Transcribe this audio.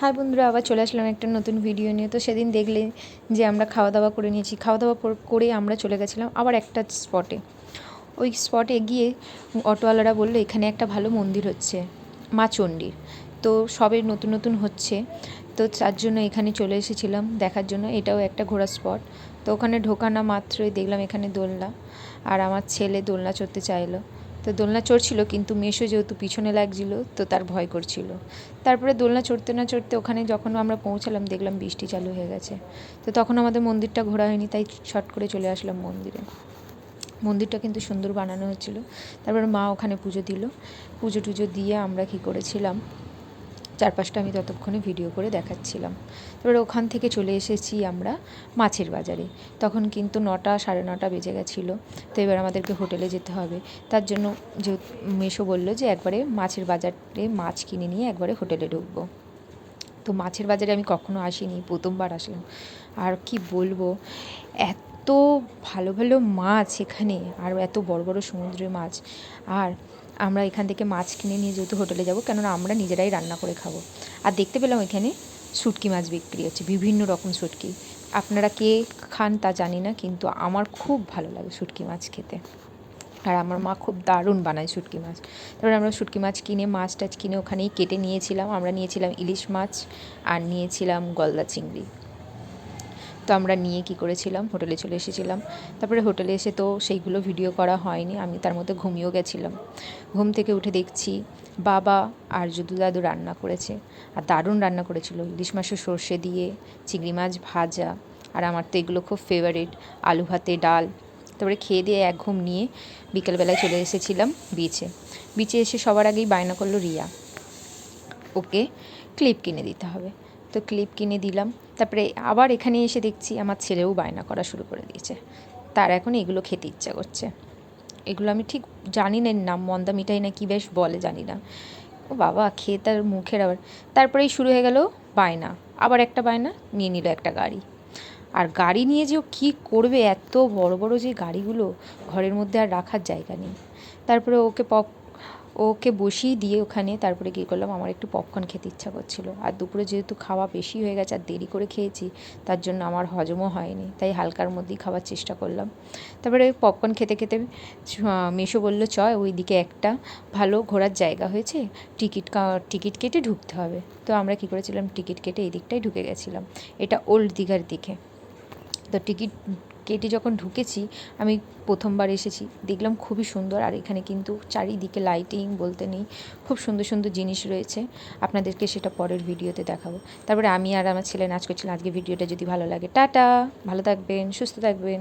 High বন্ধুরা, আবার চলে আসলাম একটা নতুন ভিডিও নিয়ে। তো সেদিন দেখলে যে আমরা খাওয়া দাওয়া করে নিয়েছি, খাওয়া দাওয়া করে আমরা চলে গেছিলাম আবার একটা স্পটে। ওই স্পটে গিয়ে অটোওয়ালারা বললো এখানে একটা ভালো মন্দির হচ্ছে, মা চণ্ডীর। তো সবে নতুন নতুন হচ্ছে, তো তার জন্য এখানে চলে এসেছিলাম দেখার জন্য। এটাও একটা ঘোরার স্পট। তো ওখানে ঢোকানো মাত্রই দেখলাম এখানে দোলনা, আর আমার ছেলে দোলনা চড়তে চাইলো। তো দোলনা চড়ছিল, কিন্তু মেশো যেহেতু পিছনে লাগছিল তো তার ভয় করছিল। তারপরে দোলনা চড়তে না চড়তে ওখানে যখন আমরা পৌঁছালাম দেখলাম বৃষ্টি চালু হয়ে গেছে। তো তখন আমাদের মন্দিরটা ঘোরা হয়নি, তাই শর্ট করে চলে আসলাম মন্দিরে। মন্দিরটা কিন্তু সুন্দর বানানো হচ্ছিলো। তারপরে মা ওখানে পুজো দিল। পুজো টুজো দিয়ে আমরা কী করেছিলাম, চারপাশটা আমি ততক্ষণে ভিডিও করে দেখাচ্ছিলাম। তারপরে ওখান থেকে চলে এসেছি আমরা মাছের বাজারে। তখন কিন্তু 9টা সাড়ে 9টা বেজে গেছিলো। তো এবার আমাদেরকে হোটেলে যেতে হবে। তার জন্য যে মেসো বললো যে একবারে মাছের বাজারে মাছ কিনে নিয়ে একবারে হোটেলে ঢুকবো। তো মাছের বাজারে আমি কখনো আসিনি, প্রথমবার আসলাম। আর কি বলবো, এত ভালো ভালো মাছ এখানে, আর এত বড় বড় সমুদ্রের মাছ। আর আমরা এখান থেকে মাছ কিনে নিয়ে যেহেতু হোটেলে যাব, কেননা আমরা নিজেরাই রান্না করে খাবো। আর দেখতে পেলাম এখানে শুটকি মাছ বিক্রি হচ্ছে, বিভিন্ন রকম শুটকি। আপনারা কে খান তা জানি না, কিন্তু আমার খুব ভালো লাগে শুটকি মাছ খেতে। আর আমার মা খুব দারুণ বানায় শুটকি মাছ। তারপরে আমরা শুটকি মাছ কিনে, মাছ টাছ কিনে ওখানেই কেটে নিয়েছিলাম। আমরা নিয়েছিলাম ইলিশ মাছ আর নিয়েছিলাম গলদা চিংড়ি। তো আমরা নিয়ে কী করেছিলাম, হোটেলে চলে এসেছিলাম। তারপরে হোটেলে এসে তো সেইগুলো ভিডিও করা হয়নি, আমি তার মধ্যে ঘুমিয়েও গেছিলাম। ঘুম থেকে উঠে দেখছি বাবা আর যদু দাদু রান্না করেছে, আর দারুণ রান্না করেছিল। ইলিশ মাছের সর্ষে দিয়ে, চিংড়ি মাছ ভাজা, আর আমার তো এগুলো খুব ফেভারিট, আলু ভাতে ডাল। তারপরে খেয়ে দিয়ে এক ঘুম নিয়ে বিকেলবেলায় চলে এসেছিলাম বিচে। বিচে এসে সবার আগেই বায়না করলো রিয়া, ওকে ক্লিপ কিনে দিতে হবে। তো ক্লিপ কিনে দিলাম। তারপরে আবার এখানে এসে দেখছি আমার ছেলেও বায়না করা শুরু করে দিয়েছে, তার এখন এগুলো খেতে ইচ্ছা করছে। এগুলো আমি ঠিক জানি না নাম, মন্দা মিঠাই না কি বেশ বলে জানি না। ও বাবা, খেয়ে তার মুখের আবার। তারপরেই শুরু হয়ে গেল বায়না, আবার একটা বায়না নিয়ে নিল একটা গাড়ি। আর গাড়ি নিয়ে যে ও কী করবে, এত বড় বড় যে গাড়িগুলো, ঘরের মধ্যে আর রাখার জায়গা নেই। তারপরে ওকে বসিয়ে দিয়ে ওখানে তারপরে কী করলাম, আমার একটু পপকর্ন খেতে ইচ্ছা করছিল। আর দুপুরে যেহেতু খাওয়া বেশি হয়ে গেছে আর দেরি করে খেয়েছি, তার জন্য আমার হজমও হয়নি, তাই হালকার মধ্যেই খাওয়ার চেষ্টা করলাম। তারপরে পপকর্ন খেতে খেতে মেসো বললো চ ওই দিকে একটা ভালো ঘোরার জায়গা হয়েছে, টিকিট কেটে ঢুকতে হবে। তো আমরা কী করেছিলাম, টিকিট কেটে এই দিকটাই ঢুকে গেছিলাম। এটা ওল্ড দীঘার দিকে। তো টিকিট কেটে যখন ঢুকেছি, আমি প্রথমবার এসেছি, দেখলাম খুবই সুন্দর। আর এখানে কিন্তু চারিদিকে লাইটিং বলতে নেই, খুব সুন্দর সুন্দর জিনিস রয়েছে। আপনাদেরকে সেটা পরের ভিডিওতে দেখাবো। তারপরে আমি আর আমার ছেলে নাচ করছিলাম। আজকে ভিডিওটা যদি ভালো লাগে, টাটা, ভালো থাকবেন, সুস্থ থাকবেন।